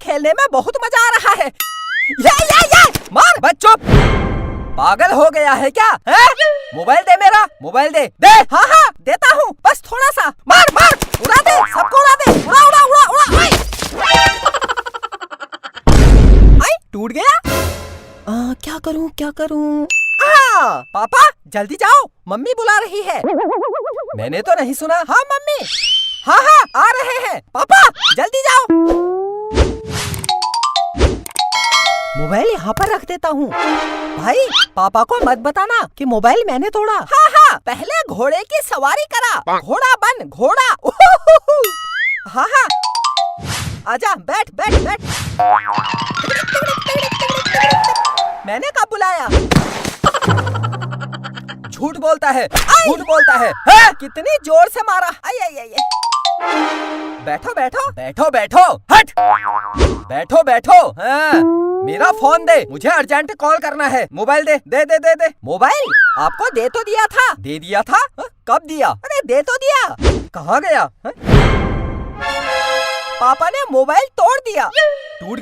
खेलने में बहुत मजा आ रहा है। ये मार, बस चुप। पागल हो गया है क्या? है? मोबाइल दे मेरा, मोबाइल दे। हाँ हाँ देता हूँ, बस थोड़ा सा। मार मार, उड़ा दे, सबको उड़ा दे। उड़ा उड़ा उड़ा उड़ा। आई टूट गया। क्या करूँ? पापा जल्दी जाओ, मम्मी बुला रही है। मैंने तो नहीं सुना। हाँ मम्मी, हाँ आ रहे हैं। पापा जल्दी जाओ। मोबाइल यहाँ पर रख देता हूँ। भाई पापा को मत बताना कि मोबाइल मैंने तोड़ा। हाँ पहले घोड़े की सवारी करा। घोड़ा बन घोड़ा। हाँ आजा, बैठ। मैंने कब बुलाया? झूठ बोलता है। कितनी जोर से मारा। आई। बैठो। हट। बैठो। हाँ। मेरा फोन दे, मुझे अर्जेंट कॉल करना है। मोबाइल दे। मोबाइल आपको दे तो दिया था। दे दिया था? कब दिया? अरे दे तो दिया। कहाँ गया? पापा ने मोबाइल तोड़ दिया। टूट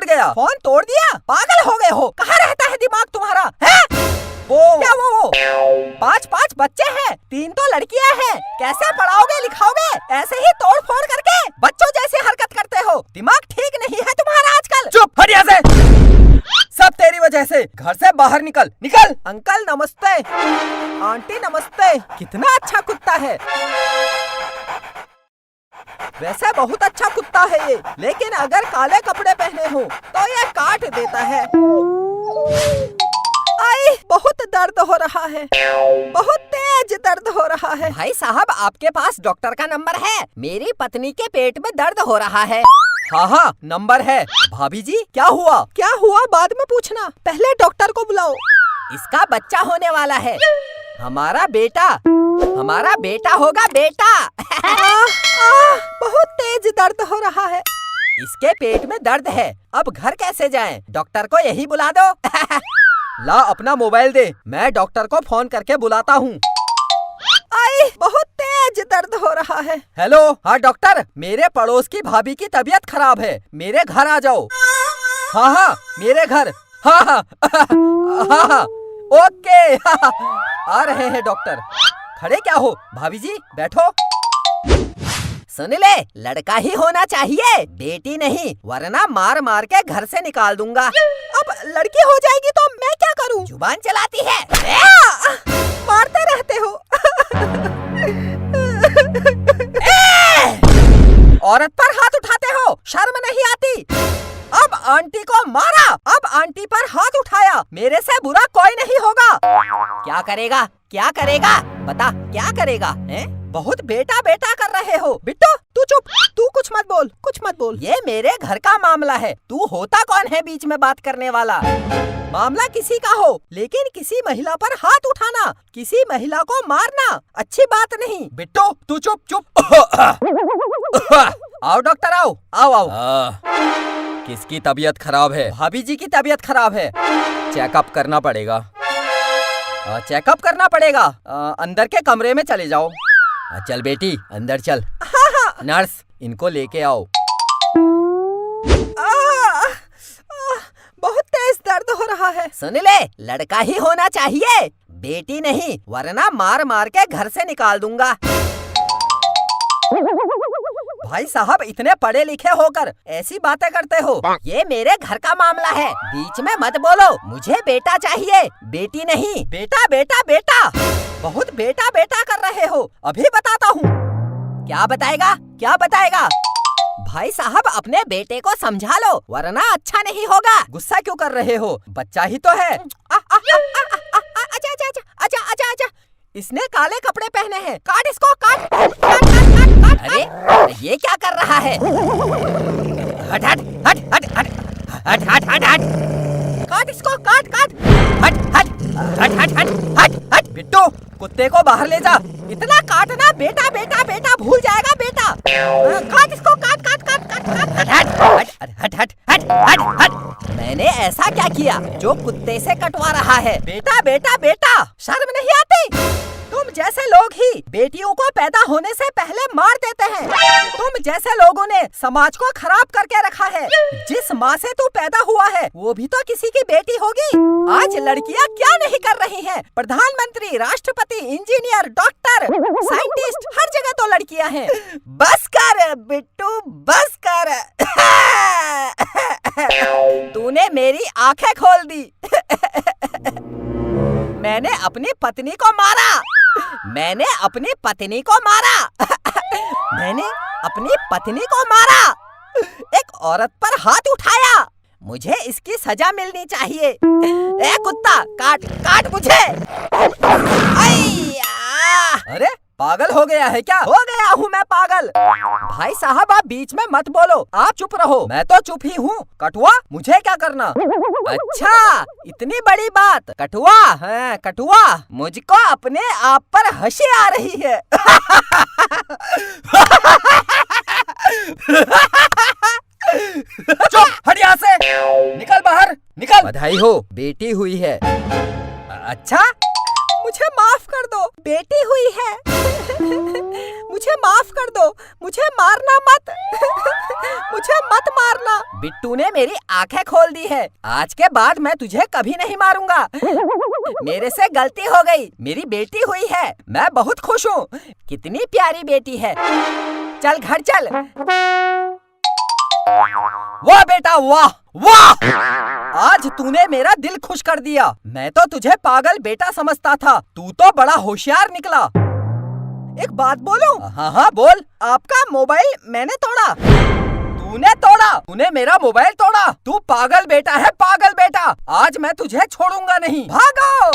गया। फोन तोड़ दिया? पागल हो गए हो? कहाँ रहता है दिमाग तुम्हारा? है? वो 5 बच्चे हैं, 3 तो लड़कियां हैं। कैसे पढ़ाओगे लिखाओगे? ऐसे ही तोड़ फोड़ करके बच्चों जैसे हरकत करते हो। दिमाग ठीक नहीं है तुम्हारा आजकल। चुप, हट यहाँ से। सब तेरी वजह से। घर से बाहर निकल। अंकल नमस्ते, आंटी नमस्ते। कितना अच्छा कुत्ता है। वैसे बहुत अच्छा कुत्ता है ये, लेकिन अगर काले कपड़े पहने हो तो ये काट देता है। आई बहुत दर्द हो रहा है, बहुत तेज दर्द हो रहा है। भाई साहब आपके पास डॉक्टर का नंबर है? मेरी पत्नी के पेट में दर्द हो रहा है। हाँ नंबर है। भाभी जी क्या हुआ बाद में पूछना, पहले डॉक्टर को बुलाओ। इसका बच्चा होने वाला है। हमारा बेटा होगा बेटा। बहुत तेज दर्द हो रहा है। इसके पेट में दर्द है, अब घर कैसे जाएं? डॉक्टर को यही बुला दो। ला अपना मोबाइल दे, मैं डॉक्टर को फोन करके बुलाता हूँ। आई बहुत तेज दर्द हो रहा है। हेलो, हाँ डॉक्टर, मेरे पड़ोस की भाभी की तबीयत खराब है, मेरे घर आ जाओ। हाँ मेरे घर। हाँ ओके। आ रहे हैं डॉक्टर। खड़े क्या हो? भाभी जी बैठो। सुन ले, लड़का ही होना चाहिए, बेटी नहीं, वरना मार के घर से निकाल दूंगा। अब लड़की हो जाएगी तो मैं क्या करूं? जुबान चलाती है। मारते रहते हो। औरत पर हाथ उठाते हो, शर्म नहीं आती? अब आंटी को मारा, अब आंटी पर हाथ उठाया, मेरे से बुरा कोई नहीं होगा। क्या करेगा? बता क्या करेगा? बहुत बेटा कर रहे हो। बिट्टू तू चुप, तू कुछ मत बोल। ये मेरे घर का मामला है, तू होता कौन है बीच में बात करने वाला? मामला किसी का हो, लेकिन किसी महिला पर हाथ उठाना, किसी महिला को मारना अच्छी बात नहीं। बिट्टू तू चुप। आओ डॉक्टर, आओ। किसकी तबीयत खराब है? भाभी जी की तबीयत खराब है। चेकअप करना पड़ेगा। अंदर के कमरे में चले जाओ। चल बेटी अंदर चल। हाँ। नर्स इनको लेके आओ। बहुत तेज दर्द हो रहा है। सुन ले, लड़का ही होना चाहिए, बेटी नहीं, वरना मार के घर से निकाल दूंगा। भाई साहब इतने पढ़े लिखे होकर ऐसी बातें करते हो? ये मेरे घर का मामला है, बीच में मत बोलो। मुझे बेटा चाहिए, बेटी नहीं। बेटा। बहुत बेटा कर रहे हो, अभी बताता हूँ। क्या बताएगा? भाई साहब अपने बेटे को समझा लो, वरना अच्छा नहीं होगा। गुस्सा क्यों कर रहे हो? बच्चा ही तो है। आजा। इसने काले कपड़े पहने हैं, काट इसको, काट। अरे ये क्या कर रहा है? हट। काट इसको, काट। हट। बिट्टू कुत्ते को बाहर ले जा। इतना काटना, बेटा भूल जाएगा बेटा। काट इसको, काट। हट। मैंने ऐसा क्या किया जो कुत्ते से कटवा रहा है? बेटा। शर्म नहीं आती? तुम जैसे लोग ही बेटियों को पैदा होने से पहले मार देते हैं। तुम जैसे लोगों ने समाज को खराब करके रखा है। जिस माँ से तू पैदा हुआ है वो भी तो किसी की बेटी होगी। आज लड़कियाँ क्या नहीं कर रही हैं? प्रधानमंत्री, राष्ट्रपति, इंजीनियर, डॉक्टर, साइंटिस्ट, हर जगह तो लड़कियाँ हैं। बस कर बिट्टू, बस कर। तूने मेरी आंखें खोल दी। मैंने अपनी पत्नी को मारा। मैंने अपनी पत्नी को मारा। मैंने अपनी पत्नी को मारा। एक औरत पर हाथ उठाया। मुझे इसकी सजा मिलनी चाहिए। ए कुत्ता, काट काट मुझे। अरे पागल हो गया है क्या? हो गया हूँ मैं पागल। भाई साहब आप बीच में मत बोलो, आप चुप रहो। मैं तो चुप ही हूँ। कठुआ, मुझे क्या करना? अच्छा इतनी बड़ी बात। कठुआ है कठुआ, मुझको अपने आप पर हंसी आ रही है। चुप, हट यहाँ से, निकल बाहर, निकल। बधाई हो, बेटी हुई है। अच्छा मुझे माफ कर दो, बेटी हुई है। मुझे माफ कर दो, मुझे मारना मत। मुझे मत मारना। बिट्टू ने मेरी आंखें खोल दी है। आज के बाद मैं तुझे कभी नहीं मारूंगा। मेरे से गलती हो गई, मेरी बेटी हुई है। मैं बहुत खुश हूँ। कितनी प्यारी बेटी है। चल घर चल। वाह बेटा वाह वाह, आज तूने मेरा दिल खुश कर दिया। मैं तो तुझे पागल बेटा समझता था, तू तो बड़ा होशियार निकला। एक बात बोलूं? हाँ हाँ बोल। आपका मोबाइल मैंने तोड़ा। तूने तोड़ा? तूने मेरा मोबाइल तोड़ा? तू पागल बेटा है, पागल बेटा। आज मैं तुझे छोड़ूंगा नहीं। भागो।